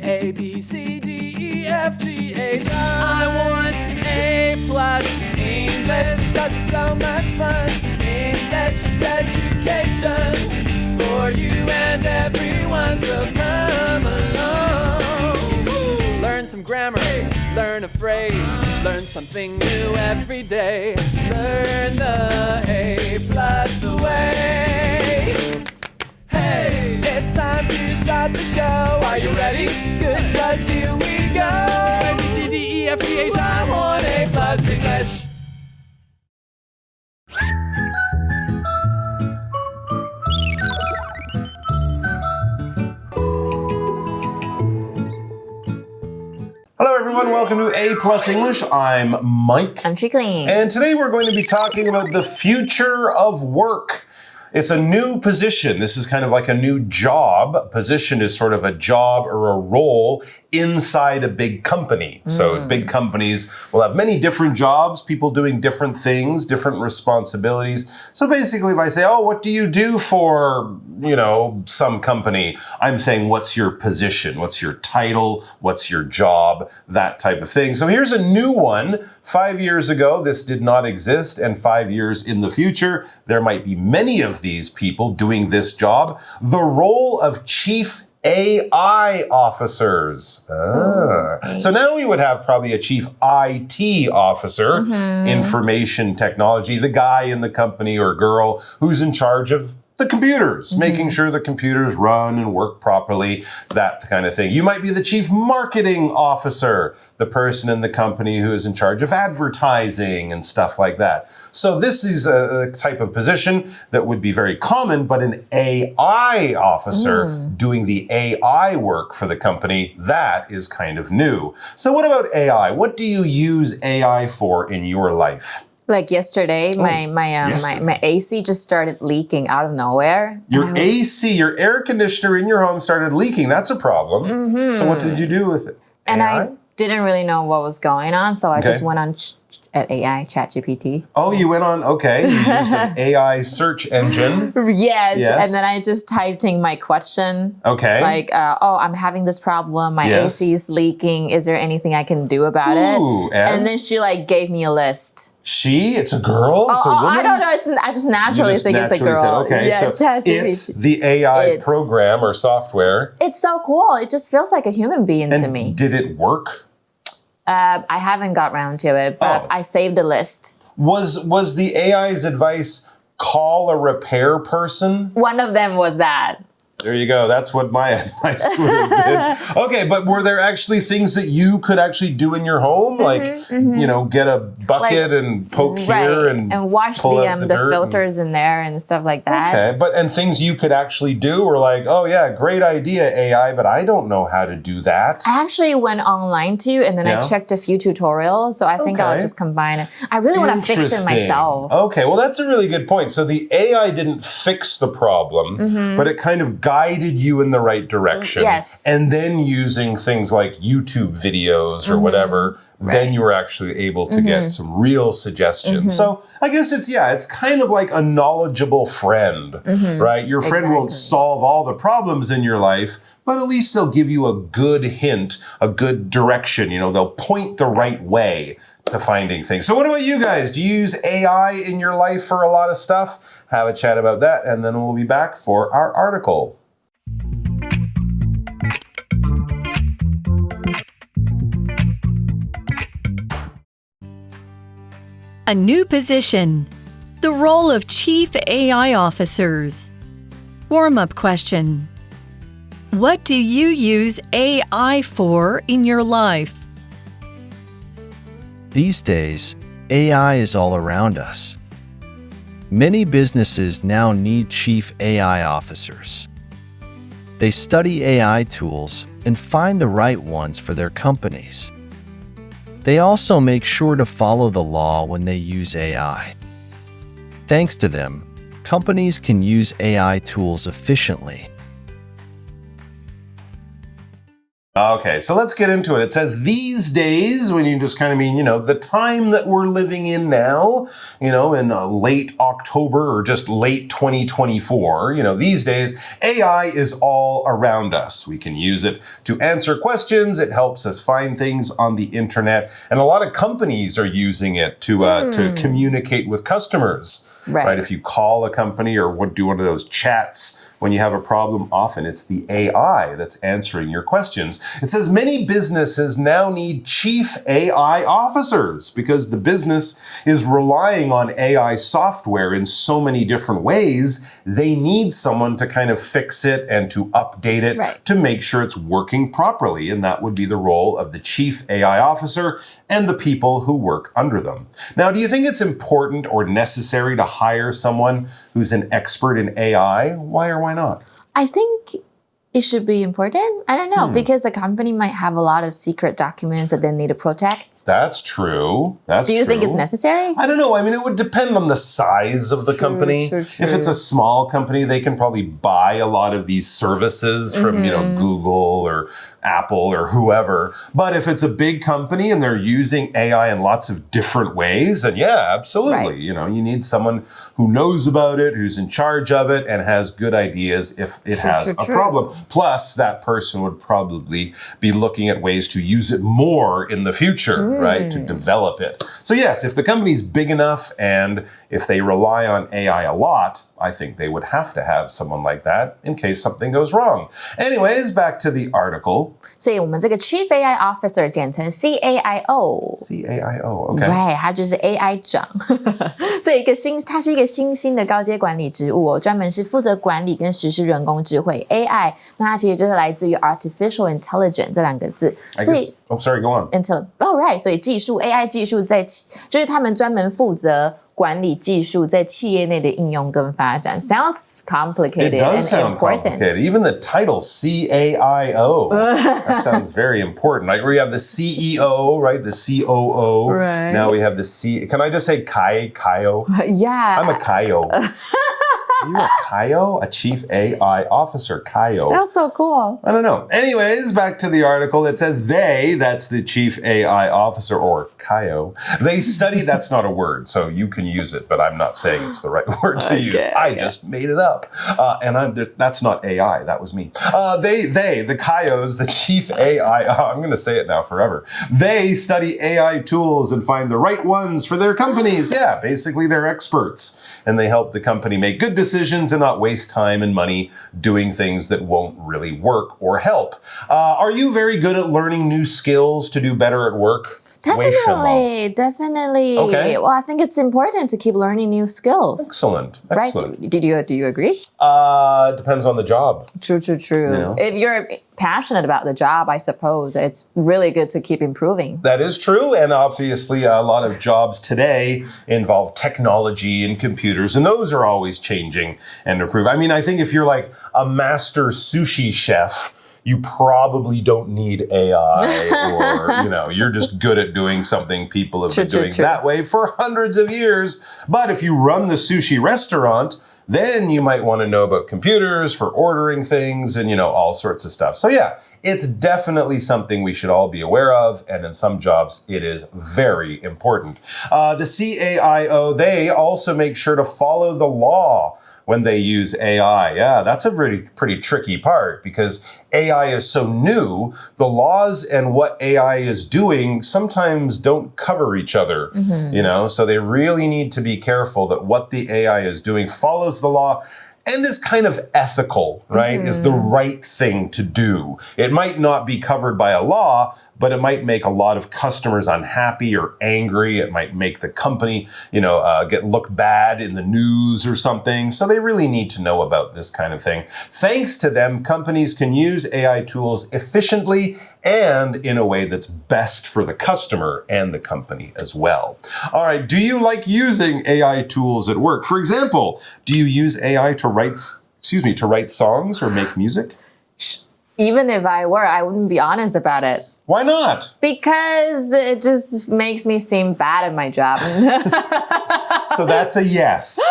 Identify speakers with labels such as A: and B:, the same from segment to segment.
A: A, B, C, D, E, F, G, H, I want A+ English, 'cause it's so much fun. English education for you and everyone, so come along. Learn some grammar, learn a phrase, learn something new every day. Learn the A+ way. Hey, it's time to start the show. Are you ready? Good, 'cause here we go. A, B, C, D, E, F, G, H, I want A+ English.
B: Hello everyone, welcome to A+ English. I'm Mike.
C: I'm Chickling.
B: And today we're going to be talking about the future of work. It's a new position. This is kind of like a new job. Position is sort of a job or a role inside a big company. So big companies will have many different jobs, people doing different things, different responsibilities. So basically if I say, oh, what do you do for, some company? I'm saying, what's your position? What's your title? What's your job? That type of thing. So here's a new one. 5 years ago, this did not exist. And 5 years in the future, there might be many of these people doing this job. The role of chief AI officers. So now we would have probably a chief IT officer, information technology, the guy in the company or girl who's in charge of the computers, making sure the computers run and work properly, that kind of thing. You might be the chief marketing officer, the person in the company who is in charge of advertising and stuff like that. So this is a type of position that would be very common, but an AI officer doing the AI work for the company, that is kind of new. So what about AI? What do you use AI for in your life?
C: Like yesterday, my AC just started leaking out of nowhere.
B: Your AC, your air conditioner in your home started leaking. That's a problem. So what did you do with it?
C: And I didn't really know what was going on, so I just went on at AI, ChatGPT.
B: Oh, you went on, okay. You used an AI search engine.
C: Yes, and then I just typed in my question.
B: Okay.
C: Like, I'm having this problem. My AC is leaking. Is there anything I can do about it? And then she gave me a list.
B: She? It's a girl? It's a woman?
C: I don't know. I just naturally think it's a girl.
B: Said, okay,
C: yeah,
B: so it's the AI program or software.
C: It's so cool. It just feels like a human being to me.
B: Did it work?
C: I haven't got around to it, but I saved a list.
B: Was the AI's advice call a repair person?
C: One of them was that.
B: There you go. That's what my advice would have been. Okay, but were there actually things that you could actually do in your home? Get a bucket and poke here and
C: wash the filters in there and stuff like that.
B: Okay, and things you could actually do were like, oh yeah, great idea, AI, but I don't know how to do that.
C: I actually went online too, and then I checked a few tutorials, so I think I'll just combine it. I really want to fix it myself.
B: Okay, well that's a really good point. So the AI didn't fix the problem, but it kind of guided you in the right direction.
C: Yes.
B: And then using things like YouTube videos or whatever, then you were actually able to get some real suggestions. So I guess it's kind of like a knowledgeable friend, right? Your friend won't solve all the problems in your life, but at least they'll give you a good hint, a good direction. They'll point the right way to finding things. So what about you guys? Do you use AI in your life for a lot of stuff? Have a chat about that, and then we'll be back for our article.
D: A new position. The role of Chief AI Officers. Warm-up question. What do you use AI for in your life?
E: These days, AI is all around us. Many businesses now need Chief AI Officers. They study AI tools and find the right ones for their companies. They also make sure to follow the law when they use AI. Thanks to them, companies can use AI tools efficiently.
B: Okay, so let's get into it. It says these days, when you just kind of mean, the time that we're living in now, in late October or just late 2024, these days, AI is all around us. We can use it to answer questions. It helps us find things on the internet. And a lot of companies are using it to communicate with customers. Right? If you call a company or do one of those chats, when you have a problem, often it's the AI that's answering your questions. It says many businesses now need chief AI officers because the business is relying on AI software in so many different ways. They need someone to kind of fix it and to update it to make sure it's working properly. And that would be the role of the chief AI officer and the people who work under them. Now, do you think it's important or necessary to hire someone who's an expert in AI? Why or why not?
C: I think it should be important. I don't know, because the company might have a lot of secret documents that they need to protect.
B: That's true.
C: Do you think it's necessary?
B: I don't know. I mean, it would depend on the size of the company.
C: True.
B: If it's a small company, they can probably buy a lot of these services from, Google or Apple or whoever. But if it's a big company and they're using AI in lots of different ways, then yeah, absolutely. You need someone who knows about it, who's in charge of it, and has good ideas if it has a problem. Plus, that person would probably be looking at ways to use it more in the future, right? To develop it. So yes, if the company's big enough and if they rely on AI a lot, I think they would have to have someone like that in case something goes wrong. Anyways, back to the article.
C: 所以我们这个 Chief AI Officer 简称 CAIO。
B: CAIO, okay.
C: Right, 他就是 AI 长。所以它是一个新兴的高阶管理职务专门是负责管理跟实施人工智慧 AI。那它其实就是来自于 Artificial Intelligence 这两个字。所以
B: sorry, go on.
C: Right, 所以AI 技术就是他们专门负责管理技术在企业内的应用跟发展。Sounds complicated.
B: It does sound
C: important.
B: Complicated. Even the title CAIO, that sounds very important. Like we have the CEO, right? The COO.
C: Right.
B: Now we have the Can I just say Kaio?
C: Yeah.
B: I'm a Kaio. You're a Kaio? A chief AI officer, Kaio.
C: Sounds so cool.
B: I don't know. Anyways, back to the article. It says that's the chief AI officer, or Kaio. They study, that's not a word, so you can use it, but I'm not saying it's the right word to use. I just made it up. And that's not AI, that was me. The Kaios, the chief AI, I'm going to say it now forever. They study AI tools and find the right ones for their companies. Yeah, basically they're experts. And they help the company make good decisions and not waste time and money doing things that won't really work or help. Are you very good at learning new skills to do better at work?
C: Definitely.
B: Okay.
C: Well, I think it's important to keep learning new skills.
B: Excellent.
C: Right? Do you agree?
B: Depends on the job.
C: True. If you're passionate about the job, I suppose it's really good to keep improving.
B: That is true. And obviously, a lot of jobs today involve technology and computers, and those are always changing and improving. I mean, I think if you're like a master sushi chef, you probably don't need AI or, you're just good at doing something people have been doing that way for hundreds of years. But if you run the sushi restaurant, then you might want to know about computers for ordering things and, all sorts of stuff. So yeah, it's definitely something we should all be aware of. And in some jobs, it is very important. The CAIO, they also make sure to follow the law when they use AI. Yeah, that's a pretty tricky part because AI is so new. The laws and what AI is doing sometimes don't cover each other, so they really need to be careful that what the AI is doing follows the law and is kind of ethical, right? Is the right thing to do. It might not be covered by a law, but it might make a lot of customers unhappy or angry. It might make the company, get looked bad in the news or something. So they really need to know about this kind of thing. Thanks to them, companies can use AI tools efficiently and in a way that's best for the customer and the company as well. All right, do you like using AI tools at work? For example, do you use AI to write songs or make music?
C: Even if I were, I wouldn't be honest about it.
B: Why not?
C: Because it just makes me seem bad at my job.
B: So that's a yes.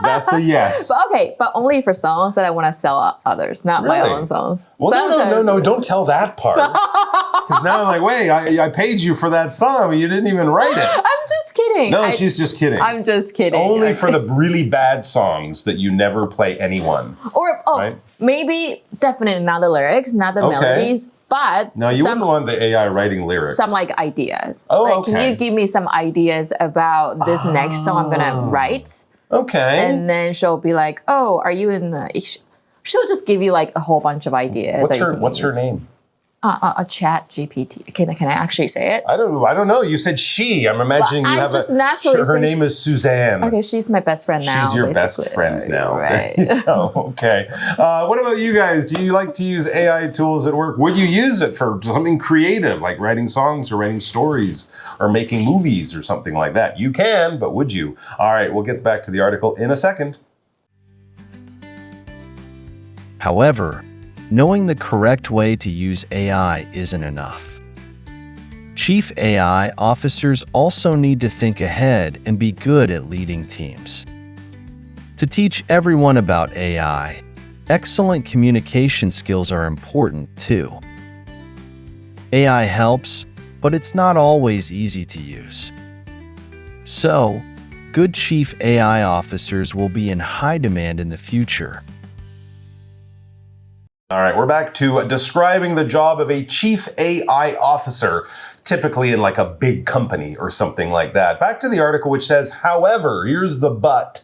B: That's a yes.
C: But only for songs that I want to sell others, not my
B: Really?
C: own songs.
B: Well, no, don't tell that part. Because now I'm like, wait, I paid you for that song, but you didn't even write it.
C: I'm just kidding.
B: No, she's just kidding.
C: I'm just kidding.
B: Only for the really bad songs that you never play anyone.
C: Or,
B: right?
C: maybe definitely not the lyrics, not the melodies, but
B: now you wouldn't want the AI writing lyrics.
C: Some like ideas.
B: Oh,
C: like,
B: okay.
C: Can you give me some ideas about this next song I'm gonna write?
B: Okay.
C: And then she'll be like, "Oh, are you in the?" She'll just give you like a whole bunch of ideas.
B: What's her name?
C: A chat GPT. Can I actually say it?
B: I don't know. You said she. I'm imagining you have her name is Suzanne.
C: Okay, she's my best friend now.
B: She's your
C: basically.
B: best friend now.
C: Right.
B: There you go. Okay. What about you guys? Do you like to use AI tools at work? Would you use it for something creative, like writing songs or writing stories or making movies or something like that? You can, but would you? All right, we'll get back to the article in a second.
E: However, knowing the correct way to use AI isn't enough. Chief AI officers also need to think ahead and be good at leading teams. To teach everyone about AI, excellent communication skills are important too. AI helps, but it's not always easy to use. So, good Chief AI officers will be in high demand in the future.
B: All right, we're back to describing the job of a chief AI officer, typically in like a big company or something like that. Back to the article which says, however, here's the but,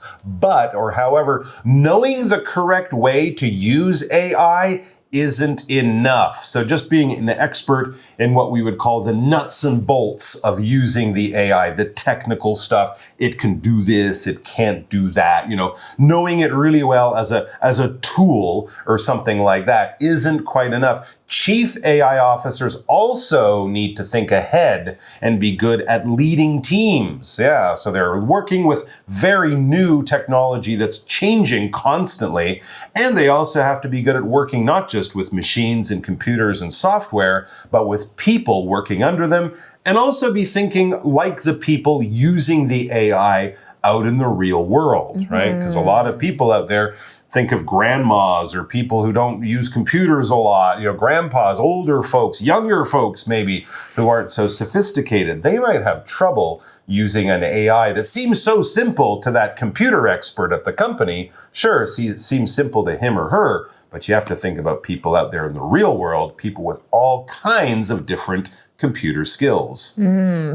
B: or however, knowing the correct way to use AI isn't enough. So just being an expert in what we would call the nuts and bolts of using the AI, the technical stuff, it can do this, it can't do that, knowing it really well as a tool or something like that isn't quite enough. Chief AI officers also need to think ahead and be good at leading teams. Yeah, so they're working with very new technology that's changing constantly. And they also have to be good at working not just with machines and computers and software, but with people working under them, and also be thinking like the people using the AI out in the real world, right? Because a lot of people out there think of grandmas or people who don't use computers a lot, grandpas, older folks, younger folks maybe, who aren't so sophisticated. They might have trouble using an AI that seems so simple to that computer expert at the company. Sure, it seems simple to him or her, but you have to think about people out there in the real world, people with all kinds of different computer skills.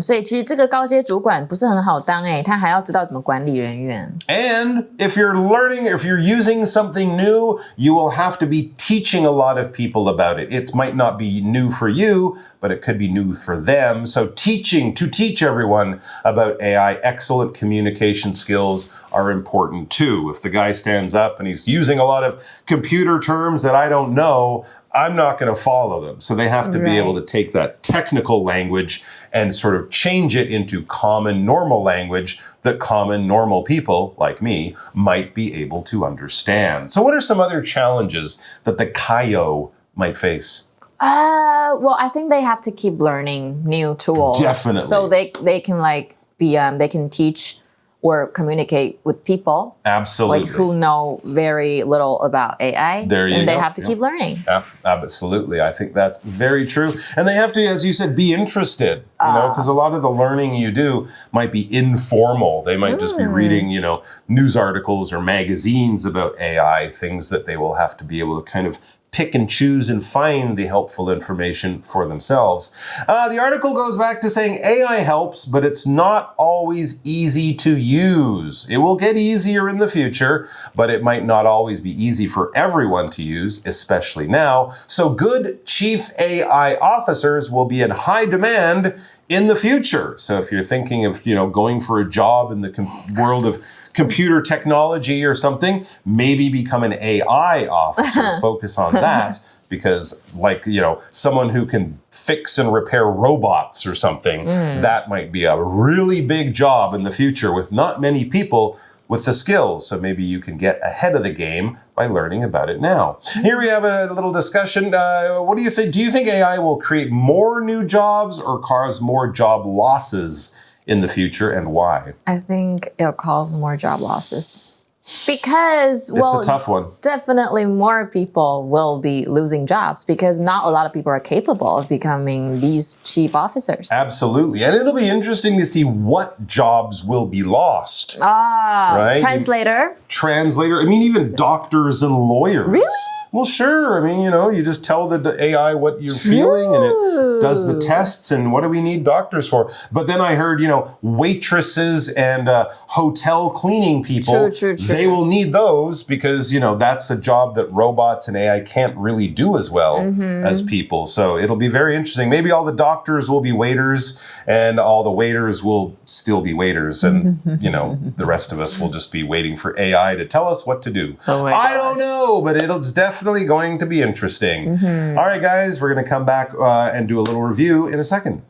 C: 所以其实这个高阶主管不是很好当他还要知道怎么管理人员。
B: And if you're using something new, you will have to be teaching a lot of people about it. It might not be new for you, but it could be new for them. So to teach everyone about AI, excellent communication skills are important too. If the guy stands up and he's using a lot of computer terms that I don't know, I'm not going to follow them. So they have to be able to take that technical language and sort of change it into common normal language that common normal people like me might be able to understand. So what are some other challenges that the Kaio might face?
C: Well, I think they have to keep learning new tools.
B: Definitely.
C: So they can they can teach or communicate with people.
B: Absolutely.
C: Like who know very little about AI.
B: There you go.
C: And they have to keep learning.
B: Absolutely. I think that's very true. And they have to, as you said, be interested, because a lot of the learning you do might be informal. They might just be reading, news articles or magazines about AI, things that they will have to be able to kind of pick and choose and find the helpful information for themselves. The article goes back to saying AI helps, but it's not always easy to use. It will get easier in the future, but it might not always be easy for everyone to use, especially now. So good chief AI officers will be in high demand in the future. So if you're thinking of, going for a job in the world of computer technology or something, maybe become an AI officer, focus on that, because someone who can fix and repair robots or something, that might be a really big job in the future with not many people with the skills. So maybe you can get ahead of the game by learning about it now. Here we have a little discussion. What do you think? Do you think AI will create more new jobs or cause more job losses in the future, and why?
C: I think it'll cause more job losses. Because,
B: it's a tough one.
C: Definitely more people will be losing jobs because not a lot of people are capable of becoming these chief officers.
B: Absolutely. And it'll be interesting to see what jobs will be lost. Right?
C: Translator.
B: Translator. I mean, even doctors and lawyers.
C: Really?
B: Well, sure. I mean, you just tell the AI what you're feeling and it does the tests. And what do we need doctors for? But then I heard, waitresses and hotel cleaning people.
C: True.
B: They will need those because, that's a job that robots and AI can't really do as well as people. So it'll be very interesting. Maybe all the doctors will be waiters and all the waiters will still be waiters. And, the rest of us will just be waiting for AI to tell us what to do. I don't know, but it's definitely going to be interesting. All right, guys, we're going to come back and do a little review in a second.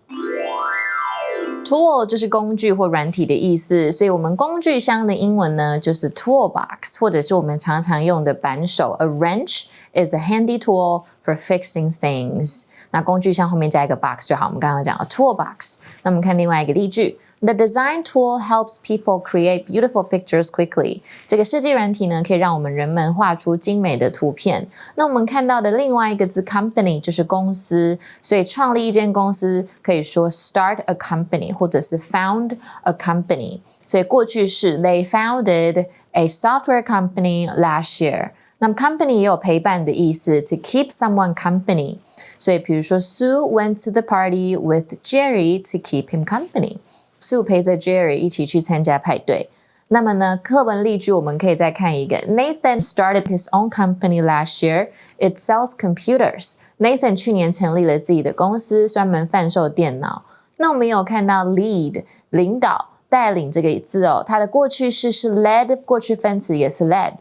C: Tool 就是工具或软体的意思，所以我们工具箱的英文呢就是 toolbox， 或者是我们常常用的扳手。A wrench is a handy tool for fixing things。那工具箱后面加一个 box 就好。我们刚刚讲了 toolbox。那我们看另外一个例句。The design tool helps people create beautiful pictures quickly. 这个设计软体呢，可以让我们人们画出精美的图片。那我们看到的另外一个字 company 就是公司，所以创立一间公司可以说 start a company 或者是 found a company。所以过去式 They founded a software company last year. 那么 company 也有陪伴的意思 to keep someone company. 所以比如说 Sue went to the party with Jerry to keep him company.Sue 陪着 Jerry 一起去参加派对。那么呢，课文例句我们可以再看一个。Nathan started his own company last year. It sells computers. Nathan 去年成立了自己的公司，专门贩售电脑。那我们有看到 lead 领导、带领这个字哦，它的过去式是 led， 过去分词也是 led。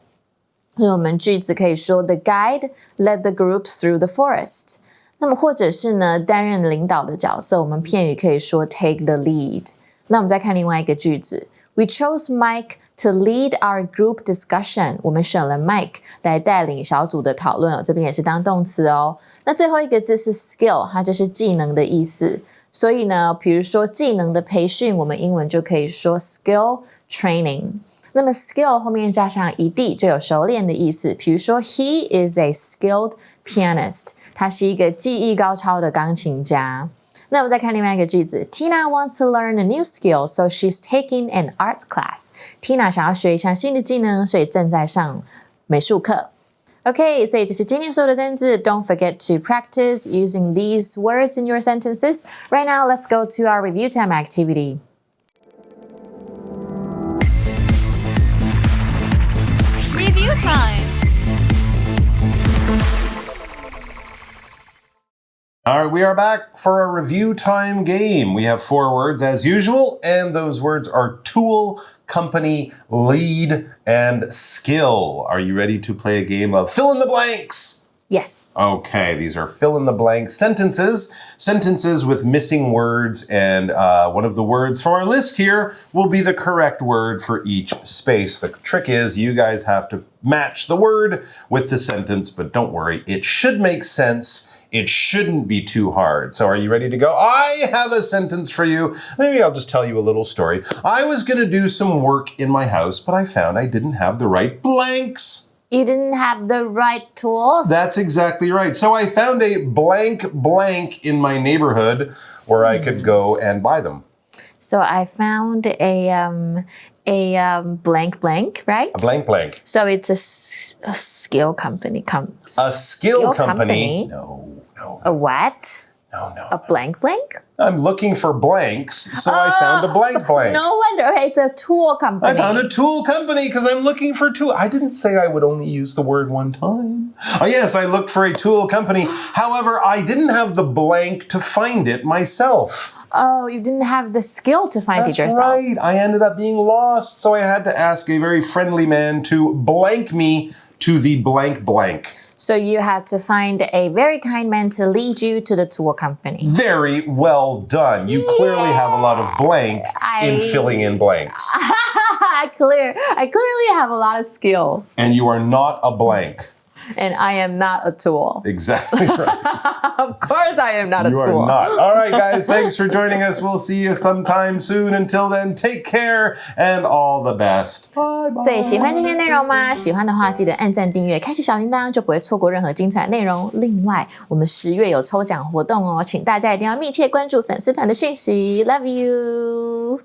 C: 所以我们句子可以说 The guide led the group through the forest。那么或者是呢，担任领导的角色，我们片语可以说 take the lead。那我们再看另外一个句子 We chose Mike to lead our group discussion. 我们选了 Mike 来带领小组的讨论哦，这边也是当动词哦。那最后一个字是 skill， 它就是技能的意思。所以呢，比如说技能的培训，我们英文就可以说 skill training。那么 skill 后面加上一地就有熟练的意思。比如说 He is a skilled pianist. 他是一个技艺高超的钢琴家。那我们再看另外一个句子 Tina wants to learn a new skill, so she's taking an art class. Tina 想要学一项新的技能，所以正在上美术课。OK, 所以这是今天所有的单字。Don't forget to practice using these words in your sentences. Right now, let's go to our review time activity.
D: Review time.
B: All right, we are back for a review time game. We have 4 words as usual, and those words are tool, company, lead, and skill. Are you ready to play a game of fill in the blanks?
C: Yes.
B: Okay, these are fill in the blank sentences with missing words, and one of the words from our list here will be the correct word for each space. The trick is you guys have to match the word with the sentence, but don't worry, it should make sense. It shouldn't be too hard. So are you ready to go? I have a sentence for you. Maybe I'll just tell you a little story. I was going to do some work in my house, but I found I didn't have the right blanks.
C: You didn't have the right tools?
B: That's exactly right. So I found a blank in my neighborhood where I could go and buy them.
C: So I found a blank, right?
B: A blank.
C: So it's a skill company.
B: A skill company?
C: company?
B: No.
C: A what?
B: No.
C: A blank?
B: I'm looking for blanks, so I found a blank.
C: No wonder. Okay, it's a tool company.
B: I found a tool company because I'm looking for tool. I didn't say I would only use the word one time. Oh, yes, I looked for a tool company. However, I didn't have the blank to find it myself.
C: Oh, you didn't have the skill to find it yourself.
B: That's right. I ended up being lost, so I had to ask a very friendly man to blank me to the blank.
C: So you had to find a very kind man to lead you to the tool company.
B: Very well done. You clearly have a lot of blank in filling in blanks.
C: I clearly have a lot of skill.
B: And you are not a blank.
C: And I am not a tool.
B: Exactly right.
C: Of course I am not a
B: You
C: tool.
B: are not. All right, guys, thanks for joining us. We'll see you sometime soon. Until then, take care and all the best. Bye bye.
C: 所以喜欢今天内容吗？喜欢的话，记得按赞、订阅、开启小铃铛，就不会错过任何精彩内容。另外，我们10月有抽奖活动哦，请大家一定要密切关注粉丝团的讯息。Love you.